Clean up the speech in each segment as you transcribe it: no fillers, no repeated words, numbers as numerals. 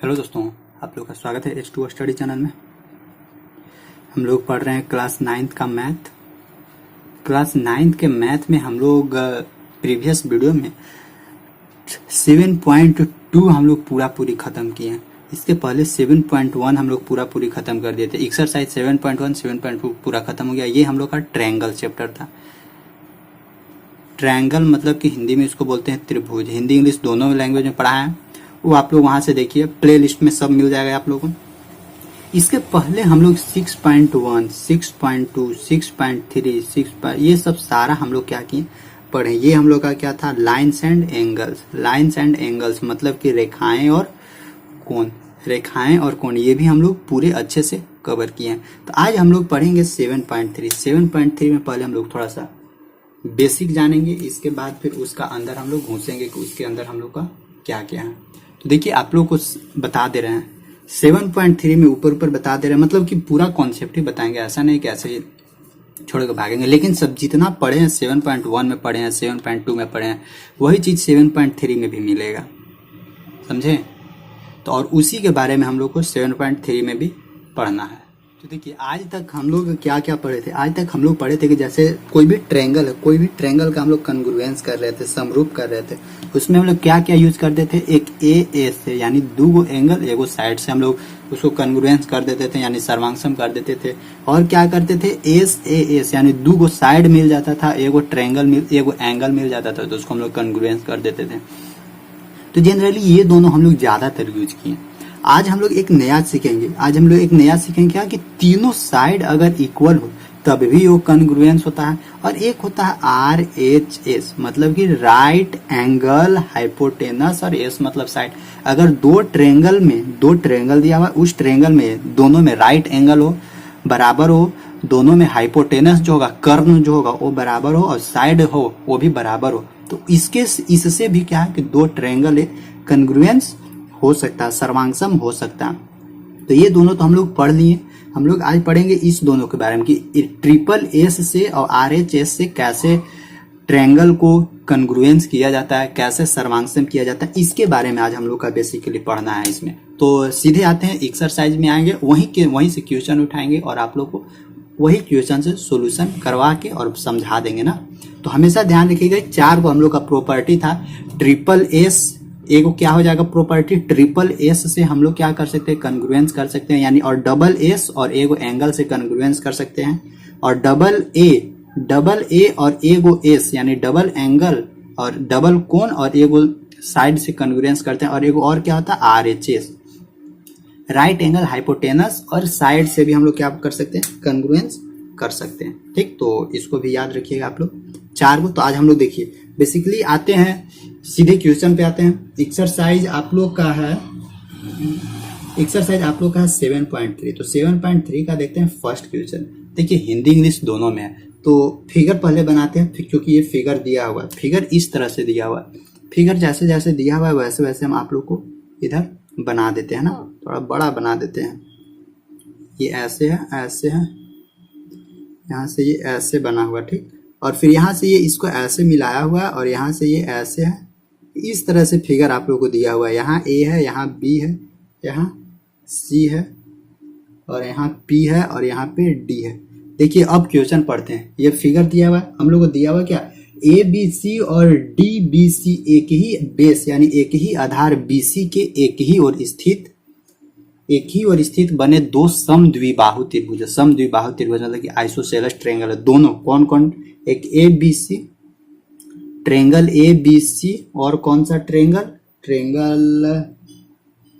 Hello दोस्तों, आप लोग का स्वागत है H2O स्टडी चैनल में। हम लोग पढ़ रहे हैं क्लास 9th का मैथ। क्लास 9th के मैथ में हम लोग प्रीवियस वीडियो में 7.2 हम लोग पूरी खत्म किए हैं। इसके पहले 7.1 हम लोग पूरी खत्म कर दिए थे। एक्सरसाइज 7.1 7.2 पूरा खत्म हो गया। ये हम लोग का ट्रायंगल चैप्टर था। ट्रायंगल मतलब कि हिंदी में इसको बोलते हैं त्रिभुज। हिंदी इंग्लिश दोनों लैंग्वेज में पढ़ा है, वो आप लोग वहां से देखिए, प्ले लिस्ट में सब मिल जाएगा आप लोगों को। इसके पहले हम लोग 6.1 6.2 6.3 6 ये सब सारा हम लोग क्या किए पढ़े। ये हम लोग का क्या था, lines and angles. Lines and angles मतलब कि रेखाएं और कोण। रेखाएं और कोण ये भी हम लोग पूरे अच्छे से कवर किए हैं। तो आज हम लोग पढ़ेंगे 7.3। 7.3 में पहले हम लोग थोड़ा सा बेसिक जानेंगे, इसके बाद फिर उसका अंदर हम लोग घुसेंगे कि उसके अंदर हम लोग का क्या क्या है। तो देखिए आप लोग को बता दे रहे हैं 7.3 में ऊपर बता दे रहे हैं, मतलब कि पूरा कॉन्सेप्ट ही बताएंगे। ऐसा नहीं कि ऐसे ही छोड़ के भागेंगे, लेकिन सब जितना पढ़े हैं 7.1 में पढ़े हैं, 7.2 में पढ़े हैं, वही चीज 7.3 में भी मिलेगा, समझे। तो और उसी के बारे में हम लोग को 7.3 में भी पढ़ना है। तो देखिए आज तक हम लोग क्या क्या पढ़े थे। आज तक हम लोग पढ़े थे कि जैसे कोई भी ट्रायंगल है, कोई भी ट्रायंगल का हम लोग कॉन्ग्रुएंस कर रहे थे, समरूप कर रहे थे। उसमें हम लोग क्या क्या यूज करते थे, एक ए से यानी दो एंगल एगो साइड से हम लोग उसको कॉन्ग्रुएंस कर देते थे, यानी सर्वांगसम कर देते थे। और क्या करते थे, एस यानी दो साइड मिल जाता था, एगो एंगल मिल जाता था, तो उसको हम लोग कॉन्ग्रुएंस कर देते थे। तो जनरली ये दोनों हम लोग ज्यादातर यूज किए। आज हम लोग एक नया सीखेंगे। क्या कि तीनों साइड अगर इक्वल हो तब भी वो कॉन्ग्रुएंस होता है। और एक होता है RHS मतलब कि राइट एंगल हाइपोटेनस, और एस मतलब साइड। अगर दो ट्रायंगल दिया हुआ, उस ट्रायंगल में दोनों में राइट एंगल हो, बराबर हो, दोनों में हाइपोटेनस जो होगा, कर्ण जो होगा वो बराबर हो, और साइड हो वो भी बराबर हो, तो इससे भी क्या है कि दो ट्रायंगल कॉन्ग्रुएंस हो सकता है, सर्वांगसम हो सकता है। तो ये दोनों तो हम लोग पढ़ लिए। हम लोग आज पढ़ेंगे इस दोनों के बारे में कि ट्रिपल एस से और RHS से कैसे ट्रायंगल को कॉन्ग्रुएंस किया जाता है, कैसे सर्वांगसम किया जाता है, इसके बारे में आज हम लोग का बेसिकली पढ़ना है इसमें। तो सीधे आते हैं एक्सरसाइज में, आएंगे वहीं से क्वेश्चन उठाएंगे और आप लोग को वही क्वेश्चन से सोल्यूशन करवा के और समझा देंगे ना। तो हमेशा ध्यान रखिएगा, 4 को हम लोग का प्रॉपर्टी था। ट्रिपल एस एगो क्या हो जाएगा प्रॉपर्टी, ट्रिपल एस से हम लोग क्या कर सकते हैं, कॉन्ग्रुएंस कर सकते हैं, यानी और डबल एस और एगो एंगल से कॉन्ग्रुएंस कर सकते हैं। और डबल ए और एगो एस यानी डबल एंगल और डबल कोण और एगो साइड से कॉन्ग्रुएंस करते हैं। और एगो और क्या होता है RHS, राइट एंगल हाइपोटेनस, और साइड से भी हम लोग क्या कर सकते हैं, कॉन्ग्रुएंस कर सकते हैं। ठीक, तो इसको भी याद रखिएगा आप लोग 4 को। तो आज हम लोग देखिए बेसिकली आते हैं, सीधे क्वेश्चन पे आते हैं। एक्सरसाइज आप लोग का है 7.3। तो 7.3 का देखते हैं फर्स्ट क्वेश्चन। देखिए हिंदी इंग्लिश दोनों में है, तो फिगर पहले बनाते हैं, क्योंकि ये फिगर दिया हुआ है। फिगर इस तरह से दिया हुआ है, फिगर जैसे जैसे दिया हुआ है वैसे वैसे हम आप लोग को इधर बना देते हैं ना, थोड़ा बड़ा बना देते हैं। ये ऐसे है, यहाँ से ये ऐसे बना हुआ, ठीक। और फिर यहाँ से ये इसको ऐसे मिलाया हुआ है, और यहाँ से ये ऐसे है। इस तरह से फिगर आप लोगों को दिया हुआ है। यहाँ A है, यहाँ B है, यहाँ C है, और यहाँ P है, और यहाँ पे D है। देखिए अब क्वेश्चन पढ़ते हैं। ये फिगर दिया हुआ है, हम लोग को दिया हुआ क्या, ABC और DBC एक ही बेस यानी एक ही आधार BC के एक ही ओर स्थित बने दो समद्विबाहु त्रिभुज। समद्विबाहु त्रिभुज मतलब कि आइसोसेलेस ट्रायंगल है। दोनों कौन कौन, एक ABC ट्रायंगल ABC, और कौन सा ट्रायंगल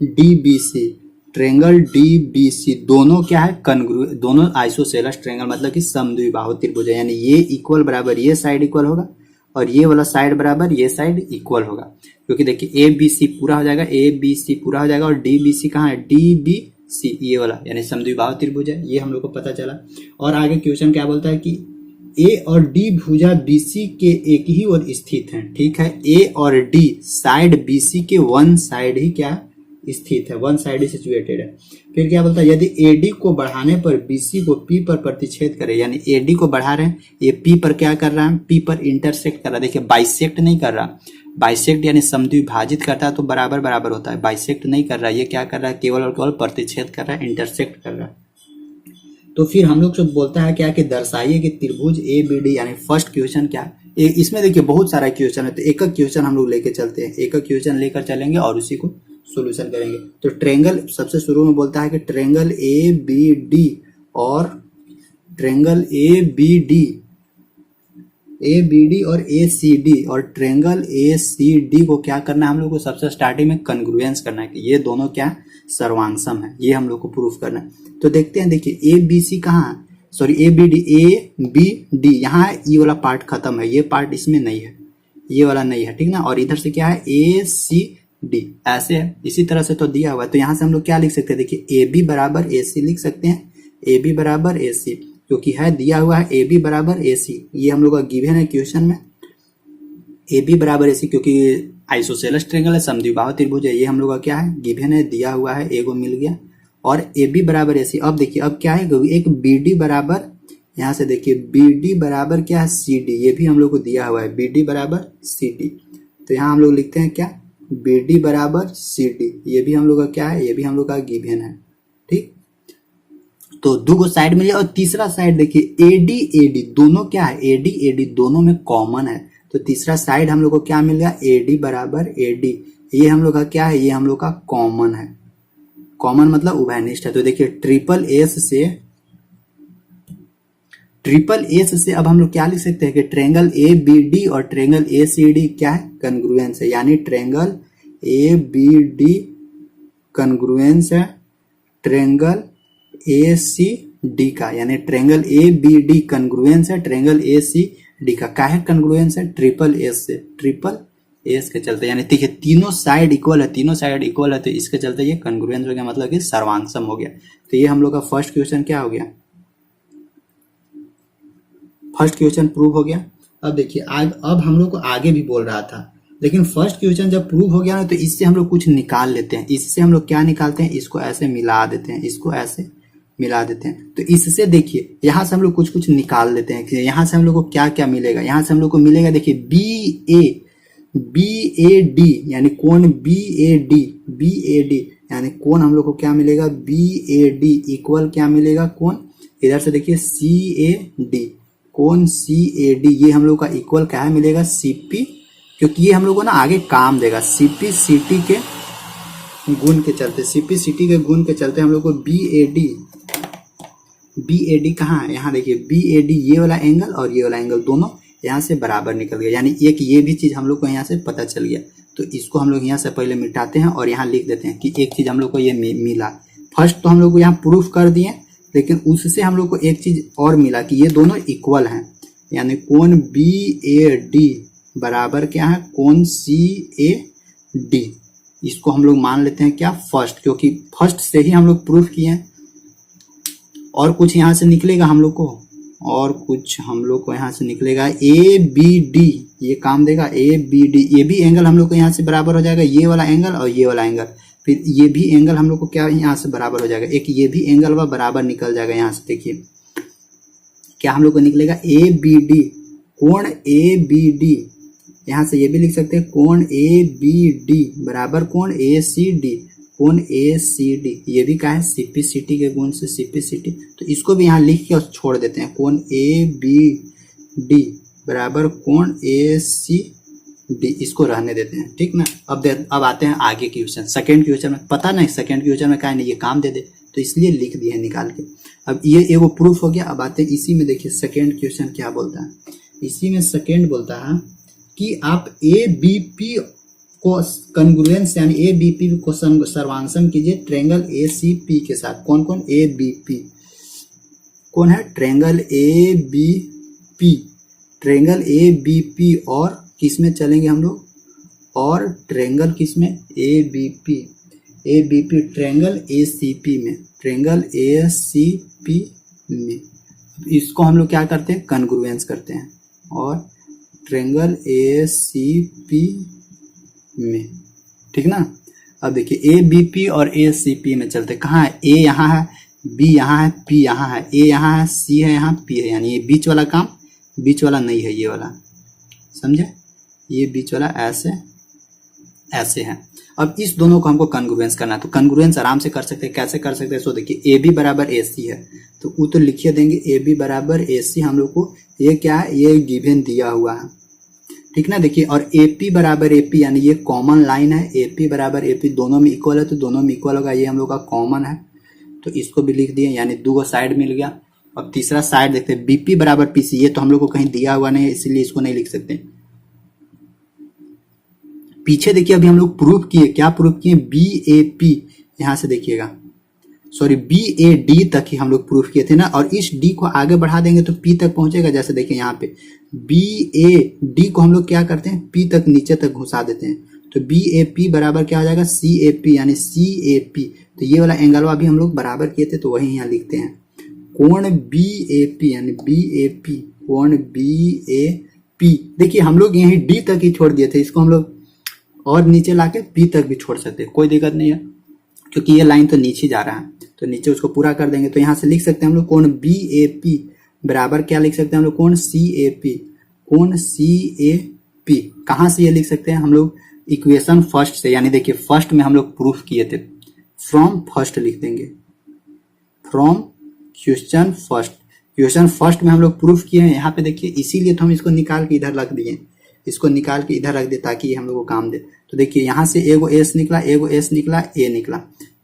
DBC। दोनों क्या है, दोनों आइसोसेलेस ट्रायंगल मतलब कि समद्विबाहु त्रिभुज है। यानी ये इक्वल बराबर ये साइड इक्वल होगा, और ये वाला साइड बराबर ये साइड इक्वल होगा। क्योंकि देखिए ABC पूरा हो जाएगा, और DBC कहाँ है, DBC ये वाला यानी समद्विबाहु त्रिभुज है। ये हम लोग को पता चला। और आगे क्वेश्चन क्या बोलता है कि A और D भुजा BC के एक ही ओर स्थित हैं। ठीक है, A और D साइड BC के वन साइड ही क्या स्थित है, वन साइड ही सिचुएटेड है। फिर क्या बोलता है, यदि AD को बढ़ाने पर BC को P पर प्रतिच्छेद करे, यानी AD को बढ़ा रहे हैं, ये P पर क्या कर रहा है, P पर इंटरसेक्ट कर रहा है। देखिए बाइसेक्ट नहीं कर रहा, बाइसेक्ट यानी समद्विभाजित करता है तो बराबर बराबर होता है, बाइसेक्ट नहीं कर रहा है, ये क्या कर रहा है, केवल और केवल प्रतिच्छेद कर रहा है, इंटरसेक्ट कर रहा है। तो फिर हम लोग से बोलता है क्या कि दर्शाइए कि त्रिभुज ए बी डी, यानी फर्स्ट क्वेश्चन क्या है। इसमें देखिए बहुत सारा क्वेश्चन है, तो एक एक क्वेश्चन हम लोग लेके चलते हैं, एक एक क्वेश्चन लेकर चलेंगे और उसी को सोल्यूशन करेंगे। तो ट्रेंगल सबसे शुरू में बोलता है कि ट्रेंगल ए बी डी और ट्रेंगल ए बी डी और ए सी डी और ट्रेंगल ए सी डी को क्या करना है हम लोग को, सबसे स्टार्टिंग में कन्ग्रुएंस करना है कि ये दोनों क्या सर्वांगसम है, ये हम लोग को प्रूफ करना है। तो देखते हैं, देखिए ए बी सी कहाँ है, सॉरी ए बी डी यहाँ है, ये वाला पार्ट खत्म है, ये पार्ट इसमें नहीं है, ये वाला नहीं है, ठीक ना। और इधर से क्या है ए सी डी, ऐसे है, इसी तरह से तो दिया हुआ है। तो यहाँ से हम लोग क्या लिख सकते हैं, देखिए ए बी बराबर ए सी लिख सकते हैं, ए बी बराबर ए सी, क्योंकि है दिया हुआ है ए बी बराबर ए सी, ये हम लोग का गिवन है क्वेश्चन में, ए बी बराबर ए सी, क्योंकि आइसोसेलेस ट्रेंगल है, समद्विबाहु त्रिभुज है, ये हम लोग का क्या है गिवन है, दिया हुआ है, ए को मिल गया। और ए बी बराबर ए सी, अब देखिए अब क्या है, एक बी डी बराबर, यहाँ से देखिए बी डी बराबर क्या है सी डी, ये भी हम लोग को दिया हुआ है, बी डी बराबर सी डी। तो यहाँ हम लोग लिखते हैं क्या, बी डी बराबर सी डी, ये भी हम लोग का क्या है, ये भी हम लोग का गिवन है, ठीक। तो दो को साइड मिले, और तीसरा साइड देखिए ए डी दोनों क्या है, ए डी दोनों में कॉमन है, तो तीसरा साइड हम लोग को क्या मिल गया, ए डी बराबर ए डी, ये हम लोग का क्या है, ये हम लोग का कॉमन है, कॉमन मतलब उभयनिष्ठ है। तो देखिए ट्रिपल एस से अब हम लोग क्या लिख सकते हैं कि ट्रेंगल ए बी डी और ट्रेंगल ए सी डी क्या है, कन्ग्रुएंस है, यानी ट्रेंगल ए बी डी कन्ग्रुएंस है ट्रेंगल ए सी डी का, यानी ट्रेंगल ए बी डी कन्ग्रुएंस है ट्रेंगल ए सी डी का। क्या है कन्ग्रुएंस है, ट्रिपल एस से, ट्रिपल एस के चलते, यानी देखिए तीनों साइड इक्वल है, तीनों साइड इक्वल है, तो इसके चलते ये कन्ग्रुएंस हो गया, मतलब कि सर्वांगसम हो गया। तो ये हम लोग का फर्स्ट क्वेश्चन क्या हो गया, फर्स्ट क्वेश्चन प्रूव हो गया। अब देखिए अब हम लोग को आगे भी बोल रहा था, लेकिन फर्स्ट क्वेश्चन जब प्रूव हो गया ना, तो इससे हम लोग कुछ निकाल लेते हैं। इससे हम लोग क्या निकालते हैं, इसको ऐसे मिला देते हैं, इसको ऐसे मिला देते हैं। तो इससे देखिए यहाँ से हम लोग कुछ निकाल लेते हैं कि यहाँ से हम लोग को क्या क्या मिलेगा। यहाँ से हम लोग को मिलेगा देखिए बी ए डी, यानी कोण बी ए डी यानी कोण हम लोग को क्या मिलेगा, बी ए डी इक्वल क्या मिलेगा, कोण इधर से देखिए सी ए डी, कोण सी ए डी, ये हम लोग का इक्वल क्या है मिलेगा सीपी, क्योंकि ये हम लोग को ना आगे काम देगा, सीपी सीटी के गुण के चलते, सीपी सीटी के गुण के चलते हम लोग को बी ए डी कहाँ है, यहाँ देखिए बी ए डी, ये वाला एंगल और ये वाला एंगल दोनों यहाँ से बराबर निकल गया, यानी एक ये भी चीज हम लोग को यहाँ से पता चल गया। तो इसको हम लोग यहाँ से पहले मिटाते हैं और यहाँ लिख देते हैं कि एक चीज हम लोग को ये मिला। फर्स्ट तो हम लोग को यहाँ प्रूफ कर दिए, लेकिन उससे हम लोग को एक चीज और मिला कि ये दोनों इक्वल हैं, यानी कोण बी ए डी बराबर क्या है, कोण सी ए डी। इसको हम लोग मान लेते हैं क्या फर्स्ट, क्योंकि फर्स्ट से ही हम लोग प्रूफ किए हैं। और कुछ यहाँ से निकलेगा हम लोग को, और कुछ हम लोग को यहाँ से निकलेगा ए बी डी, ये काम देगा ए बी डी, ये भी एंगल हम लोग को यहाँ से बराबर हो जाएगा, ये वाला एंगल और ये वाला एंगल, फिर ये भी एंगल हम लोग को क्या यहाँ से बराबर हो जाएगा, एक ये भी एंगल व बराबर निकल जाएगा। यहाँ से देखिए क्या हम लोग को निकलेगा ए बी डी, कोण ए बी डी, यहाँ से ये भी लिख सकते हैं कोण ए बी डी बराबर कोण ए सी डी, कोण ए सी डी, ये भी क्या है सीपी सीटी के गुण से सीपी सीटी। तो इसको भी यहाँ लिख के छोड़ देते हैं, कोण ए बी डी बराबर कोण ए सी डी, इसको रहने देते हैं, ठीक ना। अब आते हैं आगे क्वेश्चन, सेकंड क्वेश्चन में पता नहीं सेकंड क्वेश्चन में क्या नहीं, ये काम दे दे तो इसलिए लिख दिए निकाल के। अब ये एगो प्रूफ हो गया। अब आते हैं इसी में, देखिए सेकंड क्वेश्चन क्या बोलता है, इसी में सेकंड बोलता है कि आप ए बी पी को कन्ग्रुएंस यानी ए बी पी को सर्वांगसम कीजिए ट्रेंगल ए सी पी के साथ। कौन कौन, ए बी पी कौन है, triangle A B P, triangle A B P और किस में चलेंगे हम लोग, और ट्रेंगल किस में, A B P triangle A C P में, ट्रेंगल ए सी पी में। इसको हम लोग क्या करते हैं, कन्ग्रुएंस करते हैं, और ट्रेंगल ए सी पी में, ठीक ना। अब देखिए ए बी पी और ए सी पी में चलते, कहाँ है, ए यहाँ है, बी यहाँ है, पी यहाँ है, ए यहाँ है, सी है, यहाँ पी है, यानी ये बीच वाला काम, बीच वाला नहीं है ये वाला, समझे। ये बीच वाला ऐसे ऐसे है। अब इस दोनों को हमको कन्ग्रुएंस करना है, तो कन्ग्रुएंस आराम से कर सकते हैं। कैसे कर सकते हैं? सो देखिए ए बी बराबर ए सी है, तो वो तो लिखिए देंगे ए बी बराबर ए सी। हम लोग को ये क्या है, ये गिवन दिया हुआ है, ठीक ना। देखिए और ए पी बराबर ए पी, यानी ये कॉमन लाइन है। ए पी बराबर ए पी दोनों में इक्वल है, तो दोनों में इक्वल होगा, ये हम लोग का कॉमन है, तो इसको भी लिख दिए, यानी दो साइड मिल गया। अब तीसरा साइड देखते हैं, बीपी बराबर पीसी। ये तो हम लोग को कहीं दिया हुआ नहीं है, इसीलिए इसको नहीं लिख सकते। पीछे देखिए अभी हम लोग प्रूफ किए, क्या प्रूफ किए? बी ए पी, यहां से देखिएगा, सॉरी बी ए डी तक ही हम लोग प्रूफ किए थे ना, और इस डी को आगे बढ़ा देंगे तो पी तक पहुंचेगा। जैसे देखिए यहाँ पे बी ए डी को हम लोग क्या करते हैं, पी तक नीचे तक घुसा देते हैं, तो बी ए पी बराबर क्या हो जाएगा, सी ए पी, यानी सी ए पी। तो ये वाला एंगल अभी हम लोग बराबर किए थे, तो वही यहाँ लिखते हैं, कोण बी ए पी, यानी बी ए पी, कोण बी ए पी। देखिए हम लोग यही डी तक ही छोड़ दिए थे, इसको हम लोग और नीचे लाके पी तक भी छोड़ सकते हैं, कोई दिक्कत नहीं है, क्योंकि ये लाइन तो नीचे जा रहा है, तो नीचे उसको पूरा कर देंगे। तो यहाँ से लिख सकते हैं हम लोग कोण बी ए पी बराबर क्या लिख सकते हैं हम लोग, कोण सी ए पी, कोण सी ए पी। कहाँ से ये लिख सकते हैं हम लोग, इक्वेशन फर्स्ट से, यानी देखिए फर्स्ट में हम लोग प्रूफ किए थे, फ्रॉम फर्स्ट लिख देंगे, from question first. Question first में हम लोग प्रूफ किए हैं यहाँ पे देखिए, इसीलिए तो हम इसको निकाल के इधर रख दिए, इसको निकाल के इधर रख दे ताकि ये हम लोग को काम दे। तो देखिए यहाँ से एगो एस निकला, एगो एस निकला, ए निकला,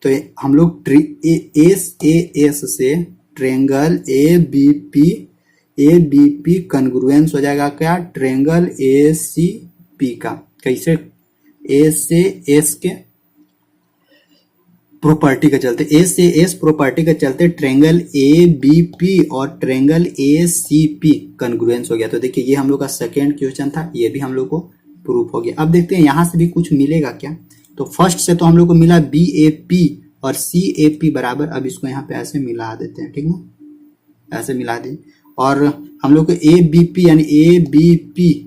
तो हम लोग एस ए एस से ट्रेंगल ए बी पी कन्ग्रुएंस हो जाएगा क्या, ट्रेंगल ए सी पी का। कैसे? ए से एस के प्रॉपर्टी के चलते, ए से एस प्रॉपर्टी के चलते ट्रेंगल ए बी पी और ट्रेंगल ए सी पी कन्ग्रुएंस हो गया। तो देखिए ये हम लोग का सेकेंड क्वेश्चन था, ये भी हम लोग को प्रूफ हो गया। अब देखते हैं यहाँ से भी कुछ मिलेगा क्या। तो फर्स्ट से तो हम लोग को मिला बी ए पी और सी ए पी बराबर, अब इसको यहाँ पे ऐसे मिला देते हैं, ठीक ना, ऐसे मिला दें। और हम लोग को ए बी पी यानी A B P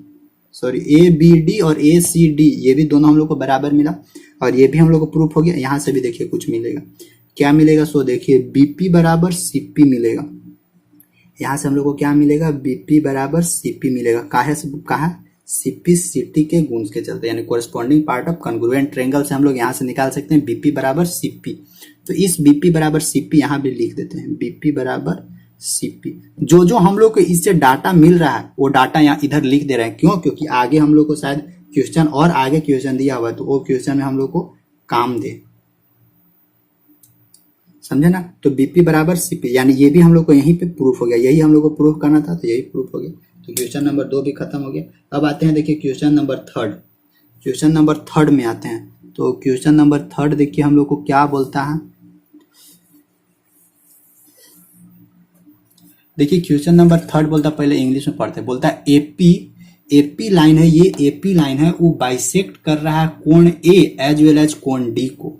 sorry A B D और ए सी डी, ये भी दोनों हम लोग को बराबर मिला, और ये भी हम लोग को प्रूफ हो गया। यहाँ से भी देखिए कुछ मिलेगा, क्या मिलेगा, सो देखिए बीपी बराबर सीपी मिलेगा। यहाँ से हम लोग को क्या मिलेगा, बीपी बराबर सीपी मिलेगा। काहे से कहा, सीपी सीटी के गुण के चलते, यानी corresponding part of congruent triangle से हम लोग यहाँ से निकाल सकते हैं बीपी बराबर सीपी। तो इस बीपी बराबर सीपी यहाँ भी लिख देते हैं, बीपी बराबर सीपी। जो जो हम लोग को इससे डाटा मिल रहा है वो डाटा यहाँ इधर लिख दे रहे हैं, क्यों? क्योंकि आगे हम लोग को शायद क्वेश्चन और आगे क्वेश्चन दिया हुआ है, तो वो क्वेश्चन में हम लोग को काम दे, समझे ना। तो बीपी बराबर सीपी, यानी ये भी हम लोग को यहीं पे प्रूफ हो गया, यही हम लोग को प्रूफ करना था, तो यही प्रूफ हो गया। तो क्वेश्चन नंबर 2 भी खत्म हो गया। अब आते हैं देखिए क्वेश्चन नंबर 3। क्वेश्चन नंबर 3 में आते हैं, तो क्वेश्चन नंबर 3 देखिए हम लोग को क्या बोलता है। देखिए क्वेश्चन नंबर 3 बोलता है, पहले इंग्लिश में पढ़ते हैं, बोलता है एपी लाइन है, ये एपी लाइन है, वो बाइसेक्ट कर रहा है कोण ए एज वेल एज कोण डी को।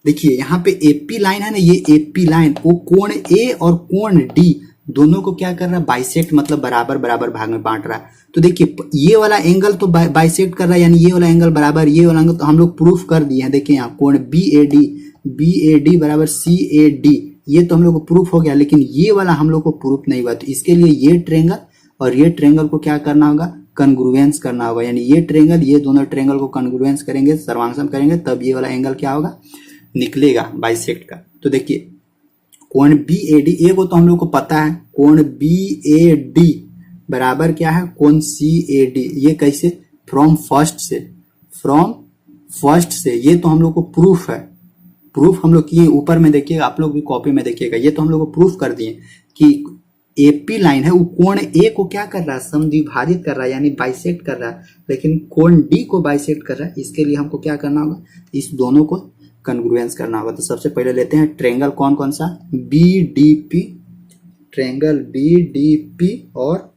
देखिए यहाँ पे एपी लाइन है ना, ये एपी लाइन वो कोण ए और कोण डी दोनों को क्या कर रहा है, बाइसेक्ट, मतलब बराबर बराबर भाग में बांट रहा है। तो देखिए ये वाला एंगल तो बाइसेक्ट कर रहा है, यानी ये वाला एंगल बराबर ये वाला एंगल, तो हम लोग प्रूफ कर दिए हैं। देखिए यहाँ कोण बी ए डी बराबर सी ए डी, ये तो हम लोग को प्रूफ हो गया, लेकिन ये वाला हम लोग को प्रूफ नहीं हुआ। तो इसके लिए ये ट्रेंगल और ये ट्रेंगल को क्या करना होगा, कन्ग्रुएंस करना होगा, यानी ये ट्रेंगल ये दोनों ट्रेंगल को कन्ग्रुएंस करेंगे, सर्वांगसम करेंगे, तब ये वाला एंगल क्या होगा, निकलेगा बाइसेक्ट का। तो देखिए कोण बी ए डी, ए को तो हम लोग को पता है, कोण बी ए डी बराबर क्या है, कोण सी ए डी। ये कैसे, फ्रॉम फर्स्ट से, ये तो हम लोग को प्रूफ है, प्रूफ हम लोग किए, ऊपर में देखिएगा, आप लोग भी कॉपी में देखिएगा, ये तो हम लोग को प्रूफ कर दिए कि एपी लाइन है वो कोण ए को क्या कर रहा है, समद्विभाजित कर रहा है, यानी बाइसेक्ट कर रहा है, लेकिन कोण डी को बाइसेक्ट कर रहा है। इसके लिए हमको क्या करना होगा, इस दोनों को कन्ग्रुएंस करना होगा। तो सबसे पहले लेते हैं ट्रेंगल कौन कौन सा, B D P, triangle B D P और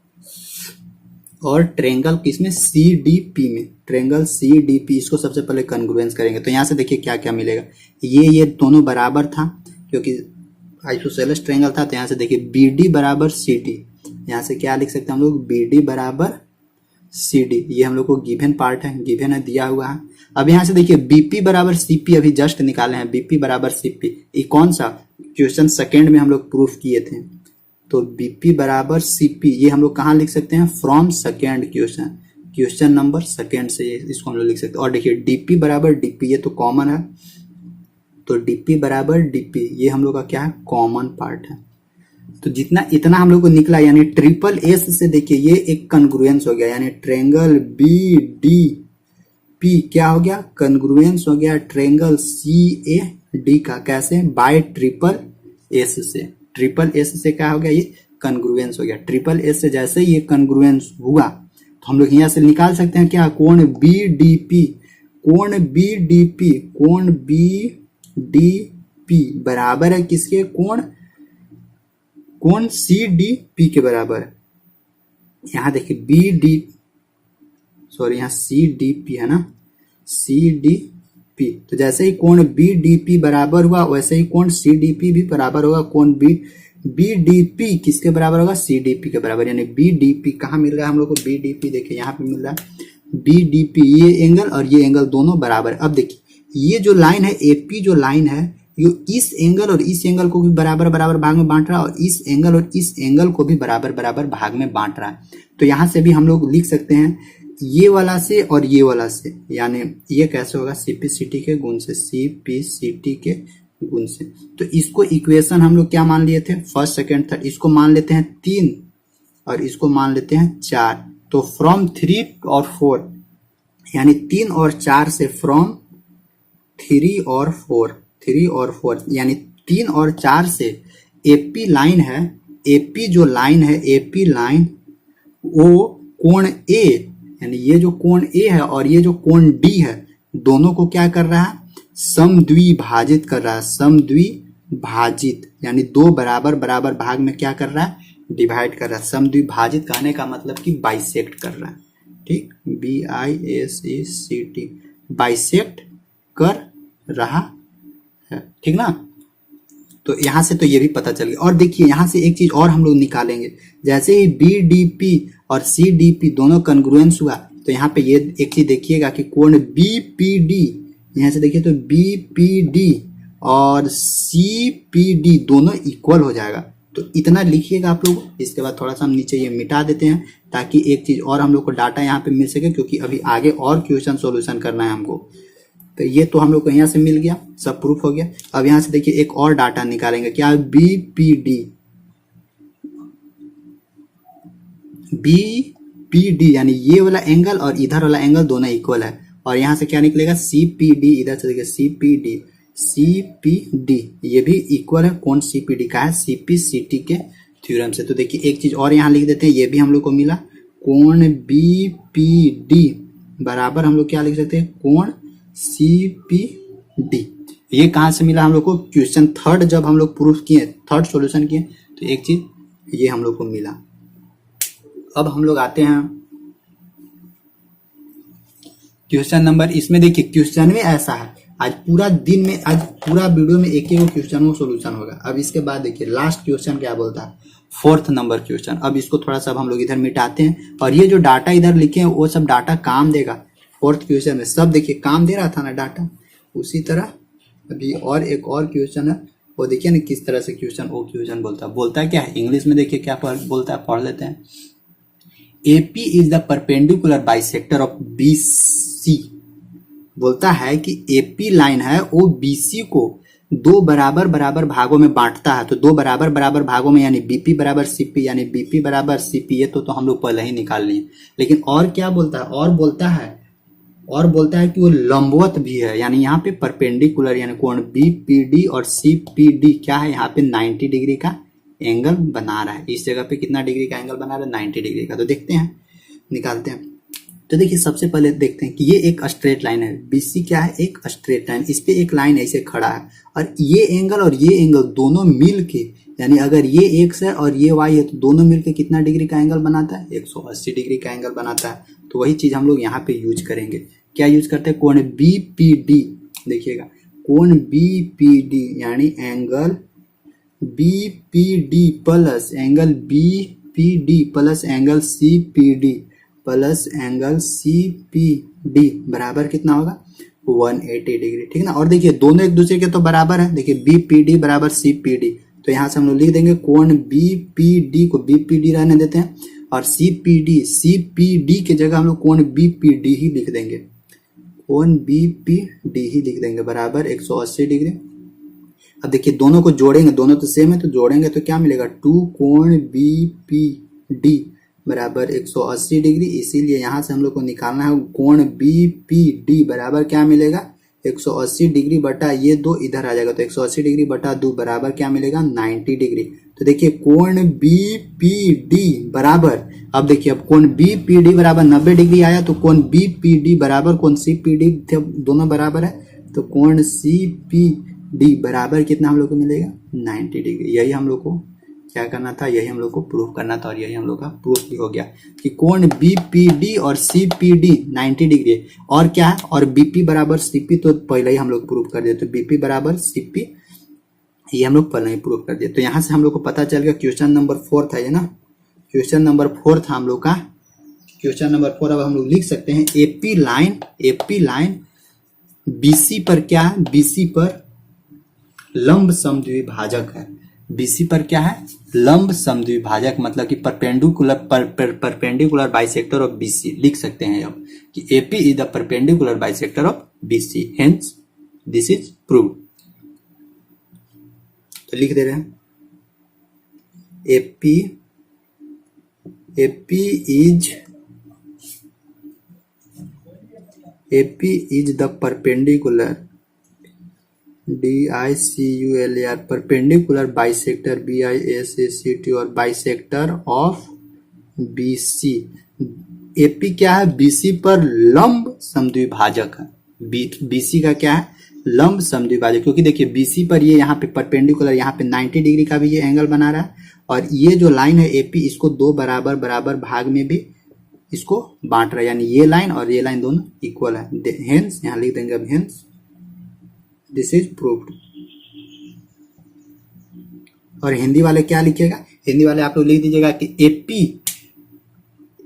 ट्रेंगल किसमें, सी डी पी में, ट्रेंगल सी डी पी, इसको सबसे पहले कन्ग्रुएंस करेंगे। तो यहाँ से देखिए क्या क्या मिलेगा, ये दोनों बराबर था क्योंकि आइसोसेलेस ट्रेंगल था। तो यहाँ से देखिए बी डी बराबर सी डी, यहाँ से क्या लिख सकते हैं हम लोग, बी डी बराबर सी डी, ये हम लोग को गिवन पार्ट है, गिवन है, दिया हुआ है। अब यहाँ से देखिए बीपी बराबर सीपी अभी जस्ट निकाले हैं, बीपी बराबर सीपी, ये कौन सा, क्वेश्चन सेकेंड में हम लोग प्रूफ किए थे। तो बीपी बराबर सीपी, ये हम लोग कहाँ लिख सकते हैं, from second question, question number second से इसको हम लोग लिख सकते हैं। और देखिए डीपी बराबर डीपी, ये तो कॉमन है, तो डीपी बराबर डीपी ये हम लोग का क्या है, कॉमन पार्ट है। तो जितना इतना हम लोग को निकला, यानी ट्रिपल एस से देखिए ये एक कन्ग्रुएंस हो गया, यानी ट्रेंगल बी डी पी क्या हो गया, कन्ग्रुएंस हो गया ट्रेंगल सी ए डी का। कैसे, बाय ट्रिपल एस से, ट्रिपल एस से क्या हो गया, ये कन्ग्रुएंस हो गया। ट्रिपल एस से जैसे ये कन्ग्रुएंस हुआ तो हम लोग यहाँ से निकाल सकते हैं क्या, कोण बी डी पी, कोण बी डी पी, कोण बी डी पी बराबर है किसके, कोण सी डी पी के बराबर है। यहाँ देखिए बी डी, सॉरी यहाँ सी डी पी है ना, सी डी पी। तो जैसे ही कोण बी डी पी बराबर हुआ वैसे ही कोण सी डी पी भी बराबर होगा। कोण बी डी पी किसके बराबर होगा, सी डी पी के बराबर। यानी बी डी पी कहाँ मिल रहा है हम लोग को, बी डी पी देखिए यहाँ पे मिल रहा है बी डी पी, ये एंगल और ये एंगल दोनों बराबर है। अब देखिए ये जो लाइन है एपी, जो लाइन है ये इस एंगल और इस एंगल को भी बराबर बराबर भाग में बांट रहा है, और इस एंगल और इस एंगल को भी बराबर बराबर भाग में बांट रहा है। तो यहाँ से भी हम लोग लिख सकते हैं ये वाला से और ये वाला से, यानी ये कैसे होगा, सीपीसीटी के गुण से, सीपीसीटी के गुण से। तो इसको इक्वेशन हम लोग क्या मान लिए थे, फर्स्ट सेकेंड थर्ड, इसको मान लेते हैं 3 और इसको मान लेते हैं 4। तो फ्रॉम 3 और 4, यानी 3 और 4 से, फ्रॉम 3 और 4 यानी 3 और 4 से एपी लाइन है, एपी जो लाइन है, एपी लाइन वो कोण ए, यानी ये जो कोण ए है और ये जो कोण डी है, दोनों को क्या कर रहा है, समद्विभाजित कर रहा है, समद्विभाजित यानी दो बराबर बराबर भाग में क्या कर रहा है, डिवाइड कर रहा है। समद्विभाजित कहने का मतलब कि बाइसेक्ट कर रहा है, ठीक, BISECT, बाइसेक्ट कर रहा है, ठीक ना। तो यहां से तो ये भी पता चल गया। और देखिए यहां से एक चीज और हम लोग निकालेंगे, जैसे ही BDP और CDP दोनों कन्ग्रुएंस हुआ तो यहाँ पे ये एक चीज देखिएगा कि कोण BPD, यहाँ से देखिए तो BPD और CPD दोनों इक्वल हो जाएगा। तो इतना लिखिएगा आप लोग। इसके बाद थोड़ा सा हम नीचे ये मिटा देते हैं ताकि एक चीज और हम लोग को डाटा यहाँ पे मिल सके, क्योंकि अभी आगे और क्वेश्चन सॉल्यूशन करना है हमको। तो ये तो हम लोग को यहाँ से मिल गया, सब प्रूफ हो गया। अब यहाँ से देखिए एक और डाटा निकालेंगे, क्या BPD यानी ये वाला एंगल और इधर वाला एंगल दोनों इक्वल है। और यहाँ से क्या निकलेगा, CPD, इधर से देखिए CPD ये भी इक्वल है, कौन CPD का है, CPCT के थ्योरम से। तो देखिए एक चीज और यहाँ लिख देते हैं, ये भी हम लोग को मिला, कोण BPD बराबर हम लोग क्या लिख सकते हैं, कोण CPD। ये कहाँ से मिला हम लोग को, क्वेश्चन थर्ड जब हम लोग प्रूफ किए, थर्ड सॉल्यूशन किए, तो एक चीज ये हम लोग को मिला। अब हम लोग आते हैं क्वेश्चन नंबर, इसमें देखिए क्वेश्चन में ऐसा है, आज पूरा दिन में, आज पूरा वीडियो में एक एक क्वेश्चन में सॉल्यूशन होगा। अब इसके बाद देखिए लास्ट क्वेश्चन क्या बोलता है, 4th नंबर क्वेश्चन। अब इसको थोड़ा सा हम लोग इधर मिटाते हैं, और ये जो डाटा इधर लिखे हैं वो सब डाटा काम देगा 4th क्वेश्चन में, सब देखिए काम दे रहा था ना डाटा। उसी तरह अभी और एक और क्वेश्चन है, वो देखिए ना किस तरह से क्वेश्चन वो क्वेश्चन बोलता है क्या है इंग्लिश में, देखिए क्या बोलता है, पढ़ लेते हैं। AP is the perpendicular bisector of BC। बोलता है कि AP लाइन है वो BC को दो बराबर बराबर भागों में बांटता है। तो दो बराबर बराबर भागों में, यानी BP बराबर CP, यानी BP बराबर CP, ये तो हम लोग पहले ही निकाल लिए। लेकिन और क्या बोलता है, और बोलता है कि वो लंबवत भी है, यानी यहाँ पे परपेंडिकुलर, यानी कोण BPD और CPD क्या है, यहाँ पे 90 डिग्री का एंगल बना रहा है। इस जगह पे कितना डिग्री का एंगल बना रहा है, 90 डिग्री का। तो देखते हैं, निकालते हैं। तो देखिए सबसे पहले देखते हैं कि ये एक स्ट्रेट लाइन है, BC क्या है, एक स्ट्रेट लाइन, इस पे एक लाइन ऐसे खड़ा है, और ये एंगल और ये एंगल दोनों मिल के, यानी अगर ये X है और ये Y है तो दोनों मिलके कितना डिग्री का एंगल बनाता है, 180 डिग्री का एंगल बनाता है। तो वही चीज हम लोग यहाँ पे यूज करेंगे। क्या यूज करते हैं, कोण BPD, देखिएगा कोण BPD यानी angle BPD plus angle BPD plus angle CPD plus angle CPD बराबर कितना होगा, 180 डिग्री, ठीक है ना। और देखिए दोनों एक दूसरे के तो बराबर है, देखिए BPD बराबर CPD, तो यहाँ से हम लोग लिख देंगे कोण BPD को BPD रहने देते हैं, और CPD के जगह हम लोग कोण BPD ही लिख देंगे, कोण BPD ही लिख देंगे बराबर 180 डिग्री। अब देखिए दोनों को जोड़ेंगे, दोनों तो सेम है, तो जोड़ेंगे तो क्या मिलेगा, 2 कोण BPD बराबर 180 डिग्री। इसीलिए यहाँ से हम लोग को निकालना है कोण BPD बराबर क्या मिलेगा, 180 डिग्री बटा ये 2 इधर आ जाएगा, तो 180 डिग्री बटा 2 बराबर क्या मिलेगा, 90 डिग्री। तो देखिए कोण BPD बराबर, अब देखिए अब कोण BPD बराबर 90 डिग्री आया, तो कोण BPD बराबर कोण CPD थे, दोनों बराबर है, तो कोण CPD बराबर कितना हम लोग को मिलेगा, 90 डिग्री। यही हम लोग को क्या करना था, यही हम लोग को प्रूफ करना था, और यही हम लोग का प्रूफ भी हो गया कि कोण BPD और CPD 90 डिग्री है। और क्या है, और BP बराबर CP तो पहले ही हम लोग प्रूफ कर दिए, तो BP बराबर CP ये हम लोग पहले ही प्रूफ कर दिए। तो यहाँ से हम लोग को पता चल गया, क्वेश्चन नंबर 4 था ये ना, क्वेश्चन नंबर 4 था हम लोग का, क्वेश्चन नंबर 4। अब हम लोग लिख सकते हैं AP लाइन BC पर क्या है, BC पर लंब समद्विभाजक है, BC पर क्या है, लंब समद्विभाजक, मतलब कि परपेंडिकुलर बाइसेक्टर ऑफ BC लिख सकते हैं अब कि AP is the perpendicular bisector of BC, hence this is proved. तो लिख दे रहे हैं AP is the perpendicular DICULAR perpendicular bisector BISACT और bisector of BC। AP क्या है, BC पर लंब समद्विभाजक है, BC का क्या है, लंब समद्विभाजक, क्योंकि देखिए BC पर ये यहाँ पे परपेंडिकुलर, यहाँ पे 90 डिग्री का भी ये एंगल बना रहा है, और ये जो लाइन है AP इसको दो बराबर बराबर भाग में भी इसको बांट रहा है, यानी ये लाइन और ये लाइन दोनों इक्वल है, हेंस यहाँ लिख देंगे अब हेंस दिस इज प्रूव्ड। और हिंदी वाले क्या लिखिएगा, हिंदी वाले आप लोग लिख दीजिएगा कि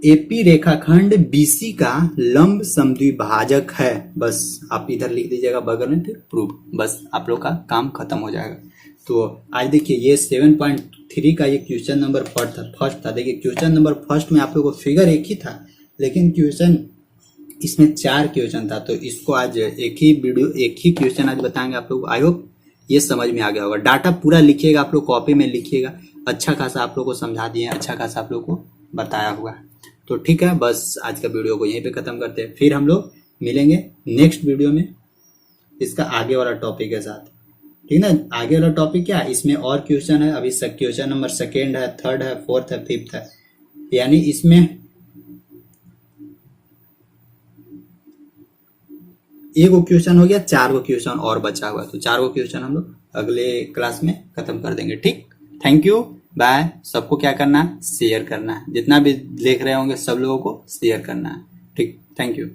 AP रेखाखंड BC का लंब समद्विभाजक है, बस आप इधर लिख दीजिएगा बगल में, फिर प्रूव, बस आप लोग का काम खत्म हो जाएगा। तो आज देखिए ये 7.3 का ये क्वेश्चन नंबर फर्स्ट था। देखिए क्वेश्चन नंबर फर्स्ट में आप लोग को फिगर एक ही था, लेकिन क्वेश्चन इसमें 4 क्वेश्चन था, तो इसको आज एक ही क्वेश्चन आज बताएंगे आप लोग। आई होप ये समझ में आ गया होगा। डाटा पूरा लिखिएगा, आप लोग कॉपी में लिखिएगा, अच्छा खासा आप लोग को समझा दिए, अच्छा खासा आप लोग को बताया हुआ है। तो ठीक है, बस आज का वीडियो को यहीं पे खत्म करते हैं, फिर हम लोग मिलेंगे नेक्स्ट वीडियो में इसका आगे वाला टॉपिक के साथ, ठीक ना। आगे वाला टॉपिक क्या है, इसमें और क्वेश्चन है, अभी क्वेश्चन नंबर 2 है, 3 है, 4 है, 5 है, यानी इसमें एक क्वेश्चन हो गया, 4 क्वेश्चन और बचा हुआ है, तो 4 क्वेश्चन हम लोग अगले क्लास में खत्म कर देंगे। ठीक, थैंक यू, बाय। सबको क्या करना है, शेयर करना है, जितना भी देख रहे होंगे सब लोगों को शेयर करना है। ठीक, थैंक यू।